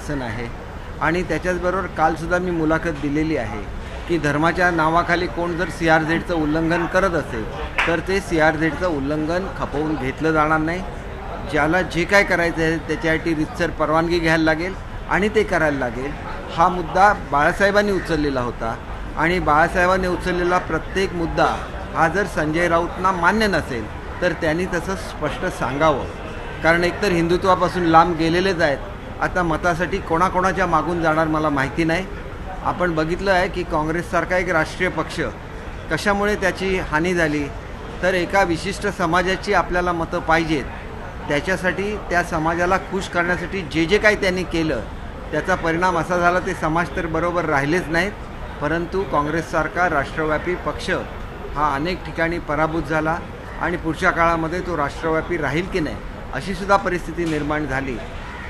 शासन आहे आणि त्याच्याचबरोबर कालसुद्धा मी मुलाखत दिलेली आहे की धर्माच्या नावाखाली कोण जर CRZचं उल्लंघन करत असेल तर ते CRZचं उल्लंघन खपवून घेतलं जाणार नाही. ज्याला जे काय करायचं आहे त्याच्यासाठी रीतसर परवानगी घ्यायला लागेल आणि ते करायला लागेल. हा मुद्दा बाळासाहेबांनी उचललेला होता आणि बाळासाहेबांनी उचललेला प्रत्येक मुद्दा हा जर संजय राऊतना मान्य नसेल तर त्यांनी तसं स्पष्ट सांगावं. कारण एकतर हिंदुत्वापासून लांब गेलेलेच आहेत. आता मतासाठी कोणाकोणाच्या मागून जाणार मला माहिती नाही. आपण बघितलं आहे की काँग्रेससारखा एक राष्ट्रीय पक्ष कशामुळे त्याची हानी झाली तर एका विशिष्ट समाजाची आपल्याला मतं पाहिजेत. त्याच्यासाठी त्या समाजाला खुश करण्यासाठी जे जे काही त्यांनी केलं त्याचा परिणाम असा झाला ते समाज तर बरोबर राहिलेच नाहीत, परंतु काँग्रेससारखा राष्ट्रव्यापी पक्ष हा अनेक ठिकाणी पराभूत झाला आणि पुढच्या काळामध्ये तो राष्ट्रव्यापी राहील की नाही अशी सुद्धा परिस्थिती निर्माण झाली.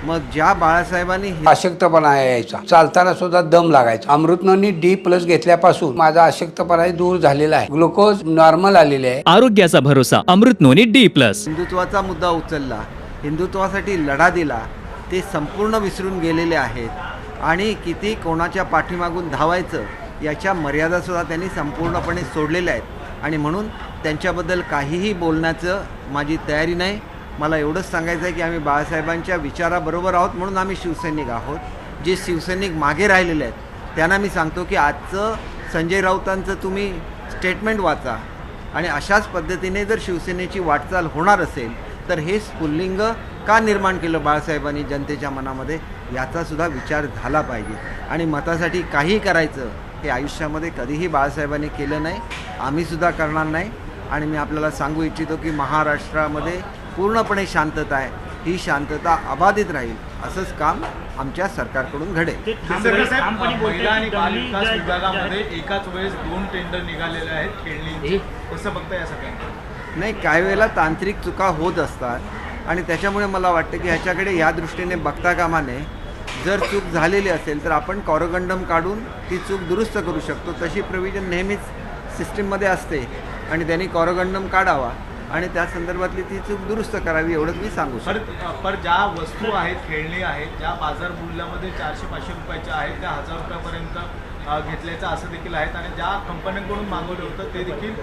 मग ज्या बाळासाहेबांनी अशक्तपणा यायचा, चालताना सुद्धा दम लागायचा. अमृतनोनी D+ घेतल्यापासून माझा अशक्तपणा दूर झालेला आहे. ग्लुकोज नॉर्मल आलेले आहे. आरोग्याचा भरोसा अमृतनोनी D+. हिंदुत्वाचा मुद्दा उचलला, हिंदुत्वासाठी लढा दिला, ते संपूर्ण विसरून गेलेले आहेत आणि किती कोणाच्या पाठीमागून धावायचं याच्या मर्यादासुद्धा त्यांनी संपूर्णपणे सोडलेल्या आहेत आणि म्हणून त्यांच्याबद्दल काहीही बोलण्याचं माझी तयारी नाही. मला एवढंच सांगायचं आहे की आम्ही बाळासाहेबांच्या विचाराबरोबर आहोत म्हणून आम्ही शिवसैनिक आहोत. जे शिवसैनिक मागे राहिलेले आहेत त्यांना मी सांगतो की आजचं संजय राऊतांचं तुम्ही स्टेटमेंट वाचा आणि अशाच पद्धतीने जर शिवसेनेची वाटचाल होणार असेल तर हे स्फुल्लिंग का निर्माण केलं बाळासाहेबांनी जनतेच्या मनामध्ये याचासुद्धा विचार झाला पाहिजे. आणि मतासाठी काही करायचं हे आयुष्यामध्ये कधीही बाळासाहेबांनी केलं नाही, आम्हीसुद्धा करणार नाही. आणि मी आपल्याला सांगू इच्छितो की महाराष्ट्रामध्ये पूर्णपणे शांतता आहे. ही शांतता अबाधित राहील असंच काम आमच्या सरकारकडून घडेल. महिला आणि बालविकास विभागामध्ये एकाच वेळेस 2 टेंडर निघालेले आहेत खेळणीचे, कसं बघता या सगळ्यांना? नाही, काही वेळेला तांत्रिक चुका होत असतात आणि त्याच्यामुळे मला वाटतं की ह्याच्याकडे या दृष्टीने बघता कामा नये. जर चूक झालेली असेल तर आपण कॉरोगंडम काढून ती चूक दुरुस्त करू शकतो. तशी प्रोव्हिजन नेहमीच सिस्टीममध्ये असते आणि त्यांनी कॉरोगंडम काढावा आणि त्या संदर्भातली ती चूक दुरुस्त करावी एवढंच मी सांगू शकतो. पर ज्या वस्तू आहेत, खेळणी आहेत, ज्या बाजार मूल्यामध्ये 400-500 रुपयाच्या आहेत त्या 1000 रुपयापर्यंत घेतल्याचं असं देखील आहेत आणि ज्या कंपन्यांकडून मागवलं होतं ते देखील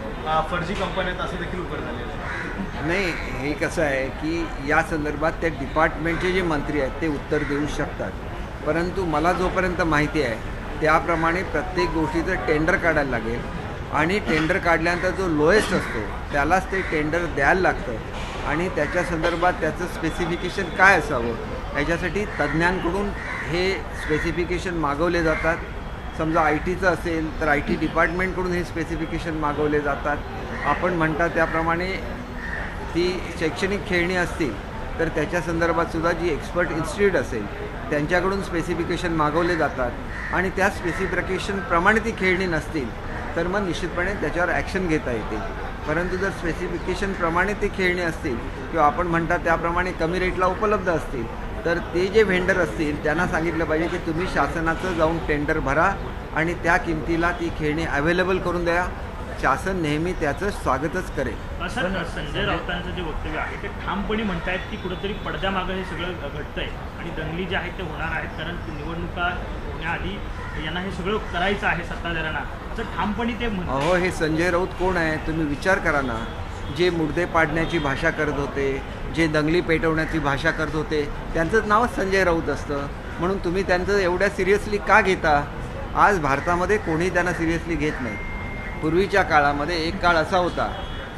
फर्जी कंपन्या आहेत असं देखील उघड झालेलं आहे. नाही, हे कसं आहे की या संदर्भात त्या डिपार्टमेंटचे जे मंत्री आहेत ते उत्तर देऊ शकतात, परंतु मला जोपर्यंत माहिती आहे त्याप्रमाणे प्रत्येक गोष्टीचं टेंडर काढायला लागेल आणि टेंडर काढल्यानंतर जो लोएस्ट असतो त्यालाच ते टेंडर द्यायला लागतं आणि त्याच्या संदर्भात त्याचं स्पेसिफिकेशन काय असावं याच्यासाठी तज्ज्ञांकडून हे स्पेसिफिकेशन मागवले जातात. समजा IT चं असेल तर IT डिपार्टमेंटकडून हे स्पेसिफिकेशन मागवले जातात. आपण म्हणता त्याप्रमाणे ती शैक्षणिक खेळणी असतील तर त्याच्या संदर्भातसुद्धा जी एक्सपर्ट इन्स्टिट्यूट असेल त्यांच्याकडून स्पेसिफिकेशन मागवले जातात आणि त्या स्पेसिफिकेशनप्रमाणे ती खेळणी नसतील तर मग निश्चितपणे त्याच्यावर ॲक्शन घेता येते. परंतु जर स्पेसिफिकेशनप्रमाणे ते खेळणी असतील किंवा आपण म्हणता त्याप्रमाणे कमी रेटला उपलब्ध असतील तर ते जे व्हेंडर असतील त्यांना सांगितलं पाहिजे की तुम्ही शासनाचं जाऊन टेंडर भरा आणि त्या किमतीला ती खेळणी अवेलेबल करून द्या. शासन नेहमी त्याचं स्वागतच करेल. असं संजय राऊतांचं जे वक्तव्य आहे ते ठामपणे म्हणतायत की कुठंतरी पडद्यामागं हे सगळं घडतंय आणि दंगली जे आहेत ते होणार आहेत कारण निवडणुका होण्याआधी यांना हे सगळं करायचं आहे सत्ताधाऱ्यांना, असं ठामपणे ते म्हणतात. अहो, हे संजय राऊत कोण आहे तुम्ही विचार करा ना. जे मुर्दे पाडण्याची भाषा करत होते, जे दंगली पेटवण्याची भाषा करत होते त्यांचंच नावच संजय राऊत असतं. म्हणून तुम्ही त्यांचं एवढ्या सिरियसली का घेता? आज भारतामध्ये कोणी त्यांना सिरियसली घेत नाही. पूर्वीच्या काळामध्ये एक काळ असा होता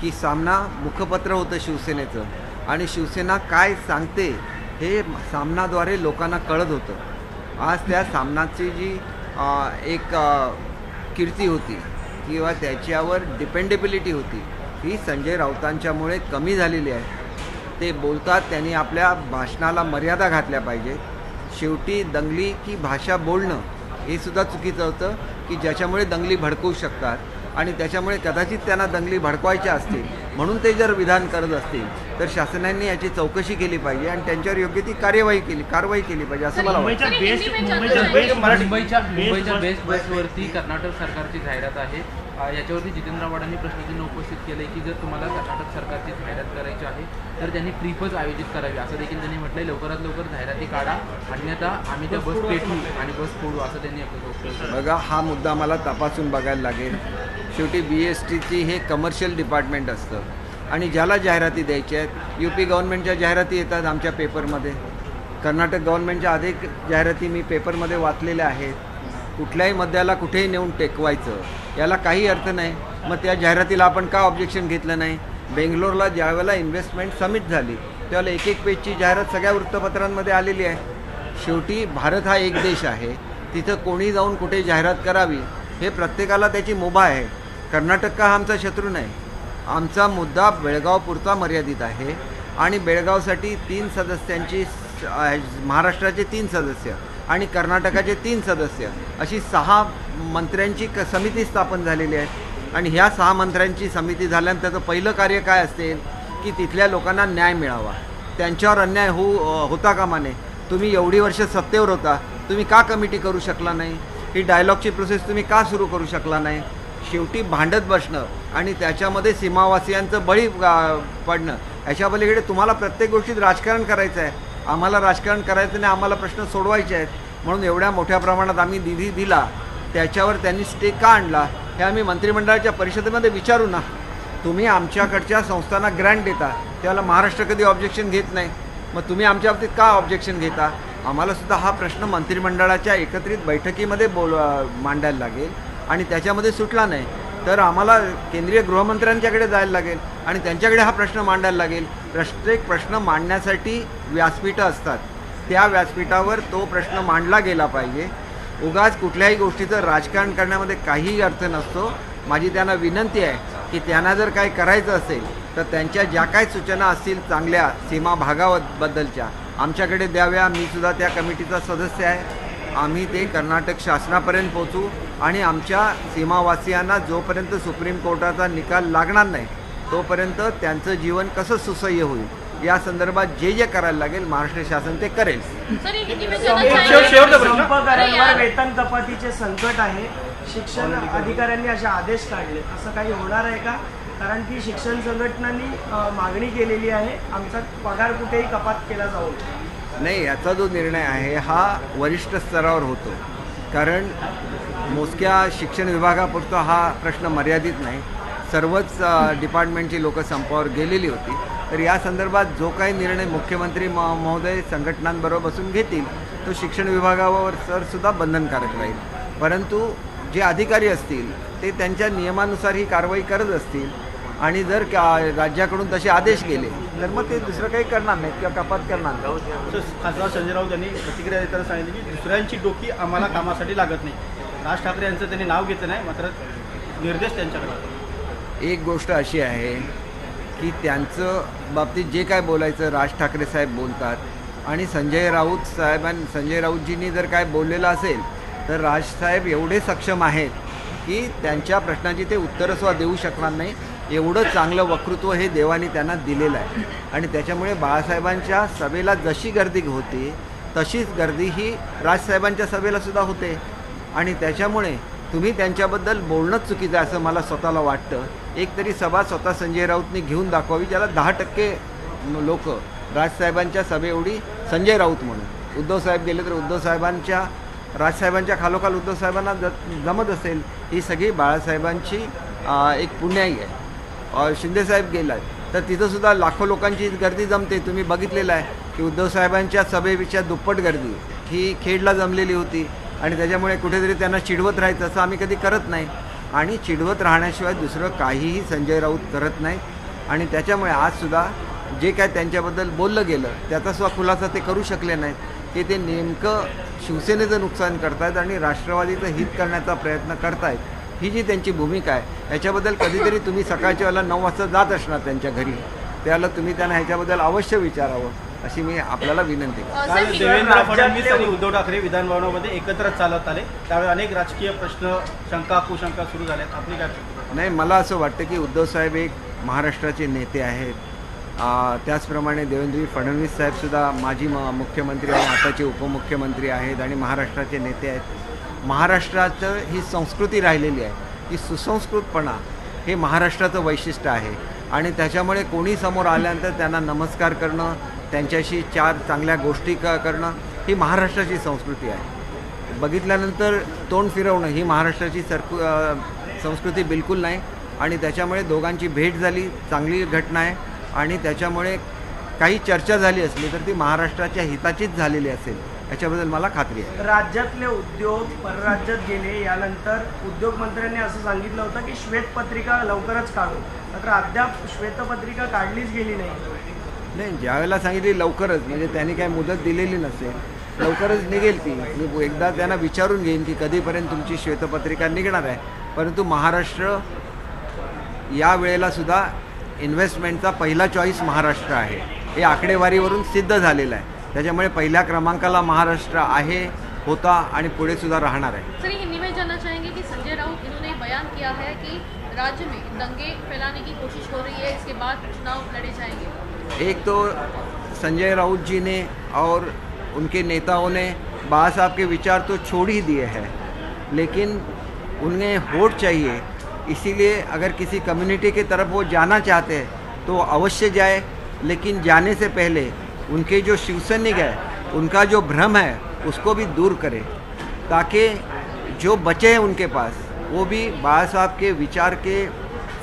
की सामना मुखपत्र होतं शिवसेनेचं आणि शिवसेना काय सांगते हे सामनाद्वारे लोकांना कळत होतं. आज त्या सामनाची जी एक कीर्ती होती किंवा त्याच्यावर डिपेंडेबिलिटी होती ही संजय राऊतांच्यामुळे कमी झालेली आहे. ते बोलतात त्यांनी आपल्या भाषणाला मर्यादा घातल्या पाहिजे. शेवटी दंगली की भाषा बोलणं हे सुद्धा चुकीचं होतं की ज्याच्यामुळे दंगली भडकवू शकतात आणि त्याच्यामुळे कदाचित त्यांना दंगली भडकवायच्या असतील म्हणून ते जर विधान करत असतील तर शासनाने याची चौकशी केली पाहिजे आणि त्यांच्यावर योग्य ती कारवाई केली पाहिजे असं मला वाटतं. मुंबईच्या बेस्ट बसवरती कर्नाटक सरकारची जाहिरात आहे याच्यावरती जितेंद्र आव्हाडांनी प्रश्नचिन्ह उपस्थित केले की जर तुम्हाला कर्नाटक सरकारची जाहिरात करायची आहे तर त्यांनी ट्रिपच आयोजित करावी, असं देखील त्यांनी म्हटलंय. लवकरात लवकर जाहिराती काढा, अन्यथा आम्ही त्या बस पेटवू आणि बस फोडू, असं त्यांनी आपलं बघा, हा मुद्दा मला तपासून बघायला लागेल. शेवटी BSTची हे कमर्शियल डिपार्टमेंट असतं आणि ज्याला जाहिराती द्यायच्या आहेत, UP गव्हर्नमेंटच्या जाहिराती येतात आमच्या पेपरमध्ये, कर्नाटक गव्हर्नमेंटच्या अधिक जाहिराती मी पेपरमध्ये वाचलेल्या आहेत. कुठल्याही मुद्द्याला कुठेही नेऊन टेकवायचं याला काही अर्थ नाही. मग त्या जाहिरातीला आपण का ऑब्जेक्शन घेतलं नाही? बेंगलोरला ज्यावेळेला इन्व्हेस्टमेंट समिट झाली त्यावेळेला एक पेजची जाहिरात सगळ्या वृत्तपत्रांमध्ये आलेली आहे. शेवटी भारत हा एक देश आहे, तिथं कोणी जाऊन कुठे जाहिरात करावी हे प्रत्येकाला त्याची मुभा आहे. कर्नाटक हा आमचा शत्रू नाही. आमचा मुद्दा बेळगावपुरता मर्यादित आहे आणि बेळगावसाठी 3 सदस्यांची, महाराष्ट्राचे 3 सदस्य आणि कर्नाटकाचे 3 सदस्य अशी 6 मंत्र्यांची समिती स्थापन झालेली आहे. आणि ह्या 6 मंत्र्यांची समिती झाल्यानंतर त्याचं पहिलं कार्य काय असेल की तिथल्या लोकांना न्याय मिळावा, त्यांच्यावर अन्याय होता कामा नये. तुम्ही एवढी वर्ष सत्तेवर होता, तुम्ही का कमिटी करू शकला नाही? ही डायलॉगची प्रोसेस तुम्ही का सुरू करू शकला नाही? शेवटी भांडत बसणं आणि त्याच्यामध्ये सीमावासियांचं बळी पडणं, याच्या पलीकडे तुम्हाला प्रत्येक गोष्टीत राजकारण करायचं आहे. आम्हाला राजकारण करायचं नाही, आम्हाला प्रश्न सोडवायचे आहेत. म्हणून एवढ्या मोठ्या प्रमाणात आम्ही निधी दिला, त्याच्यावर त्यांनी स्टे का आणला हे आम्ही मंत्रिमंडळाच्या परिषदेमध्ये विचारू ना. तुम्ही आमच्याकडच्या संस्थांना ग्रँट देता, त्याला महाराष्ट्र कधी ऑब्जेक्शन घेत नाही, मग तुम्ही आमच्या बाबतीत का ऑब्जेक्शन घेता? आम्हाला सुद्धा हा प्रश्न मंत्रिमंडळाच्या एकत्रित बैठकीमध्ये मांडायला लागेल आणि त्याच्यामध्ये सुटला नाही तर आम्हाला केंद्रीय गृहमंत्र्यांच्याकडे जायला लागेल आणि त्यांच्याकडे हा प्रश्न मांडायला लागेल. प्रत्येक प्रश्न मांडण्यासाठी व्यासपीठं असतात, त्या व्यासपीठावर तो प्रश्न मांडला गेला पाहिजे. उगाच कुठल्याही गोष्टीचं राजकारण करण्यामध्ये काहीही अर्थ नसतो. माझी त्यांना विनंती आहे की त्यांना जर काय करायचं असेल तर त्यांच्या ज्या काही सूचना असतील चांगल्या सीमा भागाबद्दलच्या आमच्याकडे द्याव्या. मी सुद्धा त्या कमिटीचा सदस्य आहे. आम्ही ते कर्नाटक शासनापर्यंत पोहोचू आणि आमच्या सीमावासियांना जोपर्यंत सुप्रीम कोर्टाचा निकाल लागणार नाही तोपर्यंत त्यांचं जीवन कसं सुसह्य होईल या संदर्भात जे जे करायला लागेल महाराष्ट्र शासन ते करेल. संपकऱ्यांवर वेतन कपातीचे संकट आहे. शिक्षण अधिकाऱ्यांनी असे आदेश काढले, असं काही होणार आहे का? कारण की शिक्षण संघटनांनी मागणी केलेली आहे, आमचा पगार कुठेही कपात केला जाऊ नये. नाही, याचा जो निर्णय आहे हा वरिष्ठ स्तरावर होतो, कारण मोजक्या शिक्षण विभागापुरता हा प्रश्न मर्यादित नाही. सर्वच डिपार्टमेंटची लोकं संपावर गेलेली होती. तर या संदर्भात जो काही निर्णय मुख्यमंत्री महोदय संघटनांबरोबर बसून घेतील तो शिक्षण विभागावर सुद्धा बंधनकारक राहील. परंतु जे अधिकारी असतील ते त्यांच्या नियमानुसार ही कारवाई करत असतील आणि जर राज्याकडून तसे आदेश गेले तर मग ते दुसरं काही करणार नाहीत किंवा कपात करणार नाही. खासदार संजय राऊत यांनी प्रतिक्रिया देताना सांगितलं की दुसऱ्यांची डोकी आम्हाला कामासाठी लागत नाही. राज ठाकरे यांचं त्यांनी नाव घेतलं नाही, मात्र निर्देश त्यांच्याकडे. एक गोष्ट अशी आहे की त्यांचं बाबतीत जे काय बोलायचं राज ठाकरे साहेब बोलतात आणि संजय राऊतजींनी जर काय बोललेलं असेल तर राजसाहेब एवढे सक्षम आहेत की त्यांच्या प्रश्नाची ते उत्तरंसुद्धा देऊ शकणार नाही. एवढं चांगलं वक्तृत्व हे देवानी त्यांना दिलेलं आहे आणि त्याच्यामुळे बाळासाहेबांच्या सभेला जशी गर्दी होते तशीच गर्दी ही राजसाहेबांच्या सभेला सुद्धा होते आणि त्याच्यामुळे तुम्ही त्यांच्याबद्दल बोलणंच चुकीचं आहे असं मला स्वतःला वाटतं. एक तरी सभा स्वतः संजय राऊतनी घेऊन दाखवावी ज्याला 10% लोक राजसाहेबांच्या सभेएवढी संजय राऊत म्हणून. उद्धवसाहेब गेले तर उद्धवसाहेबांच्या राजसाहेबांच्या खालोखाल उद्धवसाहेबांना जमत असेल ही सगळी बाळासाहेबांची एक पुण्याई आहे. शिंदेसाहेब गेला तर तिथंसुद्धा लाखो लोकांची गर्दी जमते. तुम्ही बघितलेलं आहे की उद्धवसाहेबांच्या सभेपेक्षा दुप्पट गर्दी ही खेडला जमलेली होती आणि त्याच्यामुळे कुठेतरी त्यांना चिडवत राहायचं असं आम्ही कधी करत नाही आणि चिडवत राहण्याशिवाय दुसरं काहीही संजय राऊत करत नाही. आणि त्याच्यामुळे आजसुद्धा जे काय त्यांच्याबद्दल बोललं गेलं त्याचासुद्धा खुलासा ते करू शकले नाहीत की ते नेमकं शिवसेनेचं नुकसान करतायत आणि राष्ट्रवादीचं हित करण्याचा प्रयत्न करतायत. ही जी त्यांची भूमिका आहे याच्याबद्दल कधीतरी तुम्ही सकाळच्या वेळेला 9 वाजता जात असणार त्यांच्या घरी, त्याला तुम्ही त्यांना ह्याच्याबद्दल अवश्य विचारावं अशी मी आपल्याला विनंती करतो. काल देवेंद्र फडणवीस आणि उद्धव ठाकरे विधानभवनामध्ये एकत्र चालत आले, त्यावेळी अनेक राजकीय प्रश्न, शंका कुशंका सुरू झाल्यात. आपली काय? नाही, मला असं वाटतं की उद्धवसाहेब एक महाराष्ट्राचे नेते आहेत. त्याचप्रमाणे देवेंद्र फडणवीस साहेबसुद्धा माजी मुख्यमंत्री आणि आताचे उपमुख्यमंत्री आहेत आणि महाराष्ट्राचे नेते आहेत. महाराष्ट्राचं ही संस्कृती राहिलेली आहे की सुसंस्कृतपणा हे महाराष्ट्राचं वैशिष्ट्य आहे आणि त्याच्यामुळे कोणी समोर आल्यानंतर त्यांना नमस्कार करणं, त्यांच्याशी 4 चांगल्या गोष्टी करणं ही महाराष्ट्राची संस्कृती आहे. बघितल्यानंतर तोंड फिरवणं ही महाराष्ट्राची संस्कृती बिलकुल नाही आणि त्याच्यामुळे दोघांची भेट झाली, चांगली घटना आहे आणि त्याच्यामुळे काही चर्चा झाली असली तर ती महाराष्ट्राच्या हिताचीच झालेली असेल याच्याबद्दल मला खात्री आहे. राज्यातले उद्योग परराज्यात गेले यानंतर उद्योगमंत्र्यांनी असं सांगितलं होतं की श्वेतपत्रिका लवकरच काढू, मात्र अद्याप श्वेतपत्रिका काढलीच गेली नाही. ज्यावेळेला सांगितली लवकरच म्हणजे त्यांनी काय मुदत दिलेली नसेल, लवकरच निघेल ती. मी एकदा त्यांना विचारून घेईन की कधीपर्यंत तुमची श्वेतपत्रिका निघणार आहे. परंतु महाराष्ट्र या वेळेला सुद्धा इन्व्हेस्टमेंटचा पहिला चॉईस महाराष्ट्र आहे, हे आकडेवारीवरून सिद्ध झालेलं आहे. त्याच्यामुळे पहिल्या क्रमांकाला महाराष्ट्र आहे, होता आणि पुढे सुद्धा राहणार आहे. सर, हिंदी में जानना चाहेंगे कि संजय राउत इन्होंने बयान किया है कि राज्य में दंगे फैलाने की कोशिश हो रही है, इसके बाद चुनाव लड़े जाएंगे. एक तो संजय राउत जी ने और उनके नेताओं ने बाबा साहब के विचार तो छोड़ ही दिए हैं, लेकिन उन्हें वोट चाहिए. इसीलिए अगर किसी कम्युनिटी की तरफ वो जाना चाहते हैं तो अवश्य जाए, लेकिन जाने से पहले उनके जो शिवसैनिक है उनका जो भ्रम है उसको भी दूर करें, ताकि जो बचे हैं उनके पास वो भी बाबा साहब के विचार के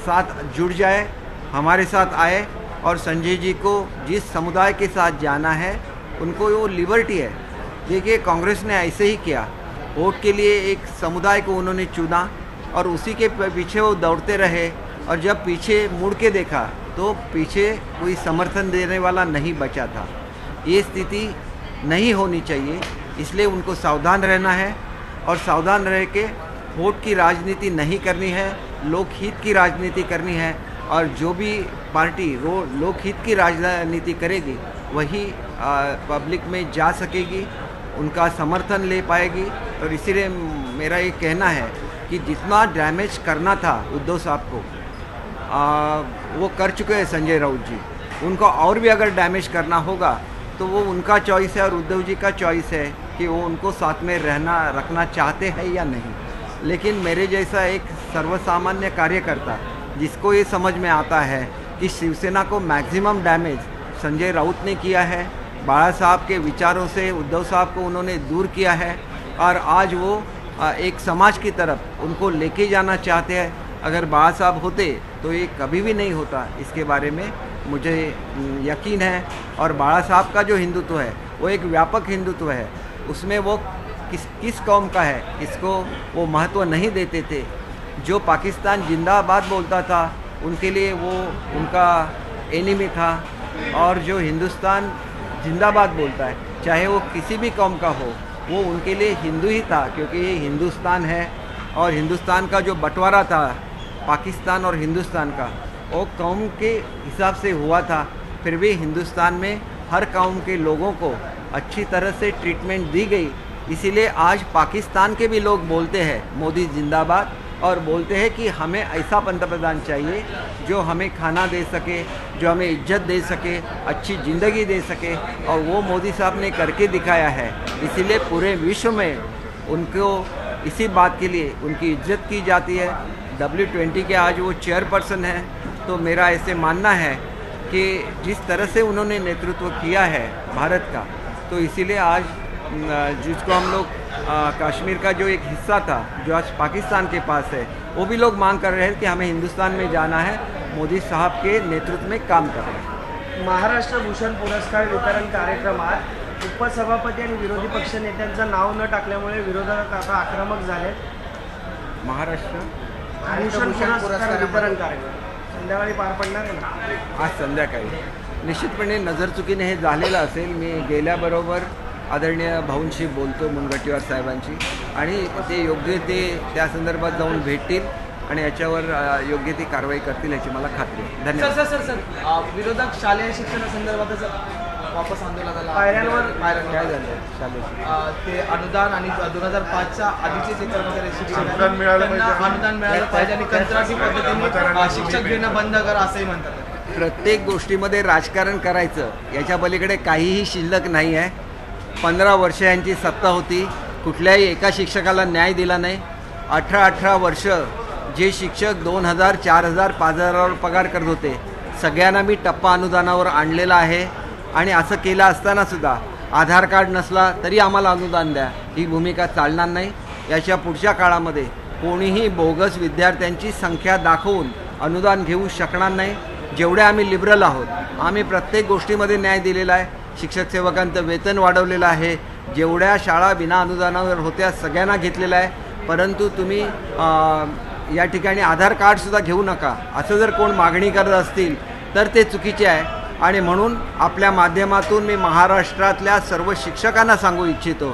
साथ जुड़ जाए, हमारे साथ आए और संजय जी को जिस समुदाय के साथ जाना है उनको वो लिबर्टी है. देखिए, कांग्रेस ने ऐसे ही किया, वोट के लिए एक समुदाय को उन्होंने चुना और उसी के पीछे वो दौड़ते रहे और जब पीछे मुड़ के देखा तो पीछे कोई समर्थन देने वाला नहीं बचा था. ये स्थिति नहीं होनी चाहिए, इसलिए उनको सावधान रहना है और सावधान रह के वोट की राजनीति नहीं करनी है, लोकहित की राजनीति करनी है. और जो भी पार्टी लोकहित की राजनीति करेगी वही पब्लिक में जा सकेगी, उनका समर्थन ले पाएगी. और इसीलिए मेरा ये कहना है कि जितना डैमेज करना था उद्धव साहब को वो कर चुके हैं संजय राउत जी. उनको और भी अगर डैमेज करना होगा तो वो उनका चॉइस है और उद्धव जी का चॉइस है कि वो उनको साथ में रखना चाहते हैं या नहीं. लेकिन मेरे जैसा एक सर्वसामान्य कार्यकर्ता जिसको ये समझ में आता है कि शिवसेना को मैक्सिमम डैमेज संजय राउत ने किया है, बाला साहब के विचारों से उद्धव साहब को उन्होंने दूर किया है और आज वो एक समाज की तरफ उनको लेके जाना चाहते हैं. अगर बाला साहब होते तो ये कभी भी नहीं होता, इसके बारे में मुझे यकीन है. और बाला साहब का जो हिंदुत्व है वो एक व्यापक हिंदुत्व है, उसमें वो किस कौम का है इसको वो महत्व नहीं देते थे. जो पाकिस्तान जिंदाबाद बोलता था उनके लिए वो उनका एनिमी था, और जो हिंदुस्तान जिंदाबाद बोलता है चाहे वो किसी भी कौम का हो वो उनके लिए हिंदू ही था, क्योंकि ये हिंदुस्तान है. और हिंदुस्तान का जो बंटवारा था पाकिस्तान और हिंदुस्तान का वो कौम के हिसाब से हुआ था. फिर भी हिंदुस्तान में हर कौम के लोगों को अच्छी तरह से ट्रीटमेंट दी गई. इसीलिए आज पाकिस्तान के भी लोग बोलते हैं मोदी जिंदाबाद, और बोलते हैं कि हमें ऐसा पंतप्रधान चाहिए जो हमें खाना दे सके, जो हमें इज्जत दे सके, अच्छी ज़िंदगी दे सके. और वो मोदी साहब ने करके दिखाया है. इसीलिए पूरे विश्व में उनको इसी बात के लिए उनकी इज्जत की जाती है. W20 के आज वो चेयरपर्सन हैं. तो मेरा ऐसे मानना है कि जिस तरह से उन्होंने नेतृत्व किया है भारत का, तो इसीलिए आज जिसको हम लोग कश्मीर का जो एक हिस्सा था जो आज पाकिस्तान के पास है, वो भी लोग मांग कर रहे हैं कि हमें हिंदुस्तान में जाना है, मोदी साहब के नेतृत्व में काम कर रहे हैं. महाराष्ट्र भूषण पुरस्कार वितरण कार्यक्रमात उपसभापती आणि विरोधी पक्ष नेत्यांचं नाव न टाकल्यामुळे विरोधक आता आक्रमक झाले. महाराष्ट्र भूषण पुरस्कार वितरण कार्यक्रम संध्याकाळी पार पडणार आहे ना? आज संध्याकाळी निश्चितपणे नजरचुकीने हे झालेलं असेल. मी गेल्याबरोबर आदरणीय भाऊंशी बोलतो, मुनगंटीवार साहेबांची, आणि ते योग्य ते त्या संदर्भात जाऊन भेटतील आणि याच्यावर योग्य ती कारवाई करतील याची मला खात्री आहे. धन्यवाद. सर विरोधक शालेय शिक्षणासंदर्भातच वापस आंदोलनाला पायऱ्यांवर काय झालं शालेय ते अनुदान आणि 2005च्या आधीचे जे कर्मचारी शिक्षक अनुदान मिळालं पाहिजे आणि कंत्राटी पद्धतीने शिक्षक घेणं बंद करा असंही म्हणतात. प्रत्येक गोष्टीमध्ये राजकारण करायचं याच्या पलीकडे काहीही शिल्लक नाही आहे. 15 वर्ष यांची सत्ता होती, कुठल्याही एका शिक्षकाला न्याय दिला नाही. 18 वर्ष जे शिक्षक 2,000, 4,000, 5,000वर पगार करत होते सगळ्यांना मी टप्पा अनुदानावर आणलेलं आहे. आणि असं केलं असतानासुद्धा आधार कार्ड नसला तरी आम्हाला अनुदान द्या, ही भूमिका चालणार नाही. याच्या पुढच्या काळामध्ये कोणीही बोगस विद्यार्थ्यांची संख्या दाखवून अनुदान घेऊ शकणार नाही. जेवढे आम्ही लिबरल आहोत, आम्ही प्रत्येक गोष्टीमध्ये न्याय दिलेला आहे. शिक्षक सेवकांचं वेतन वाढवलेलं आहे. जेवढ्या शाळा बिना अनुदानावर होत्या सगळ्यांना घेतलेलं आहे. परंतु तुम्ही या ठिकाणी आधार कार्डसुद्धा घेऊ नका असं जर कोण मागणी करत असतील तर ते चुकीचे आहे. आणि म्हणून आपल्या माध्यमातून मी महाराष्ट्रातल्या सर्व शिक्षकांना सांगू इच्छितो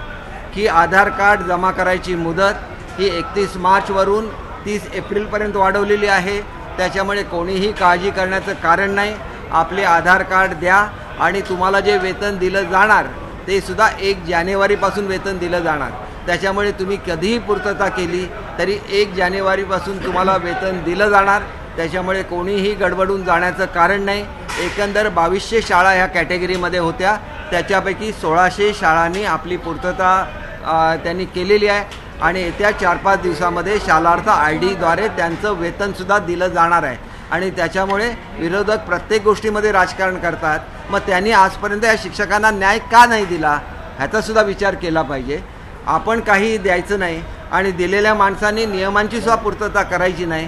की आधार कार्ड जमा करायची मुदत ही 31 मार्चवरून 30 एप्रिलपर्यंत वाढवलेली आहे. त्याच्यामुळे कोणीही काळजी करण्याचं कारण नाही. आपले आधार कार्ड द्या आणि तुम्हाला जे वेतन दिलं जाणार ते सुद्धा 1 जानेवारीपासून वेतन दिलं जाणार. त्याच्यामुळे तुम्ही कधीही पूर्तता केली तरी 1 जानेवारीपासून तुम्हाला वेतन दिलं जाणार. त्याच्यामुळे कोणीही गडबडून जाण्याचं कारण नाही. एकंदर 2200 शाळा ह्या कॅटेगरीमध्ये होत्या, त्याच्यापैकी 1600 शाळांनी आपली पूर्तता त्यांनी केलेली आहे. आणि येत्या 4-5 दिवसामध्ये शालार्थ ID द्वारे त्यांचं वेतनसुद्धा दिलं जाणार आहे. आणि त्याच्यामुळे विरोधक प्रत्येक गोष्टीमध्ये राजकारण करतात. मग त्यांनी आजपर्यंत या शिक्षकांना न्याय का नाही दिला ह्याचासुद्धा विचार केला पाहिजे. आपण काही द्यायचं नाही आणि दिलेल्या माणसांनी नियमांची सुद्धा पूर्तता करायची नाही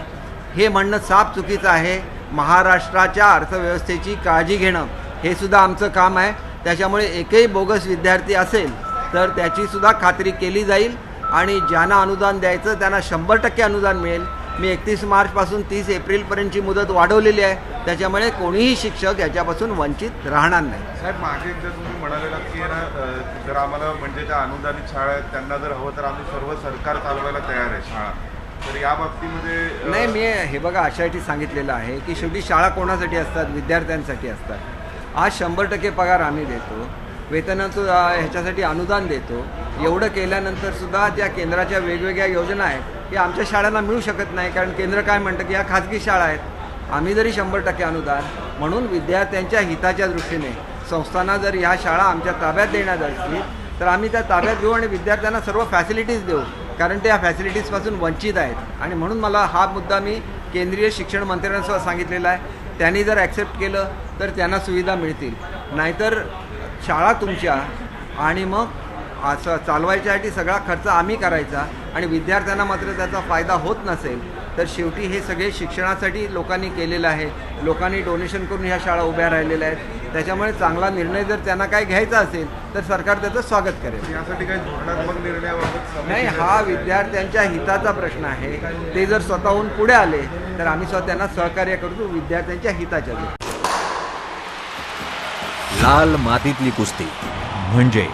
हे म्हणणं साफ चुकीचं आहे. महाराष्ट्राच्या अर्थव्यवस्थेची काळजी घेणं हे सुद्धा आमचं काम आहे. त्याच्यामुळे एकही बोगस विद्यार्थी असेल तर त्याचीसुद्धा खात्री केली जाईल आणि ज्यांना अनुदान द्यायचं त्यांना 100% अनुदान मिळेल. मी 31 मार्चपासून 30 एप्रिलपर्यंतची मुदत वाढवलेली आहे. त्याच्यामुळे कोणीही शिक्षक याच्यापासून वंचित राहणार नाही. साहेब, मागे एकदा तुम्ही म्हणालेलात की जर आम्हाला म्हणजे ज्या अनुदानित शाळा आहेत त्यांना जर हवं तर आम्ही सर्व सरकार चालवायला तयार आहे शाळा. तर या बाबतीमध्ये नाही, मी हे बघा अशासाठी सांगितलेलं आहे की शेवटी शाळा कोणासाठी असतात? विद्यार्थ्यांसाठी असतात. आज 100% पगार आम्ही देतो, वेतनाचं ह्याच्यासाठी अनुदान देतो. एवढं केल्यानंतरसुद्धा ज्या केंद्राच्या वेगवेगळ्या योजना आहेत हे आमच्या शाळांना मिळू शकत नाही. कारण केंद्र काय म्हणतं की ह्या खाजगी शाळा आहेत. आम्ही जरी 100% अनुदान म्हणून विद्यार्थ्यांच्या हिताच्या दृष्टीने संस्थांना जर ह्या शाळा आमच्या ताब्यात देण्यात असतील तर आम्ही त्या ताब्यात घेऊ आणि विद्यार्थ्यांना सर्व फॅसिलिटीज देऊ. कारण ते या फॅसिलिटीजपासून वंचित आहेत. आणि म्हणून मला हा मुद्दा मी केंद्रीय शिक्षण मंत्र्यांना सांगितलेला आहे. त्यांनी जर ॲक्सेप्ट केलं तर त्यांना सुविधा मिळतील. नाहीतर शाळा तुमच्या आणि मग असं चालवायच्यासाठी सगळा खर्च आम्ही करायचा आणि विद्यार्थ्यांना मात्र त्याचा फायदा होत नसेल तर शेवटी हे सगळे शिक्षणासाठी लोकांनी केलेलं आहे. लोकांनी डोनेशन करून ह्या शाळा उभ्या राहिलेल्या आहेत. त्याच्यामुळे चांगला निर्णय जर त्यांना काय घ्यायचा असेल तर सरकार त्याचं स्वागत करेल. यासाठी काही धोरणात्मक निर्णयाबाबत नाही, हा विद्यार्थ्यांच्या हिताचा प्रश्न आहे. ते जर स्वतःहून पुढे आले तर आम्ही स्वतः त्यांना सहकार्य करतो विद्यार्थ्यांच्या हिताच्या दृष्टीने. लाल मातीतली कुस्ती म्हणजे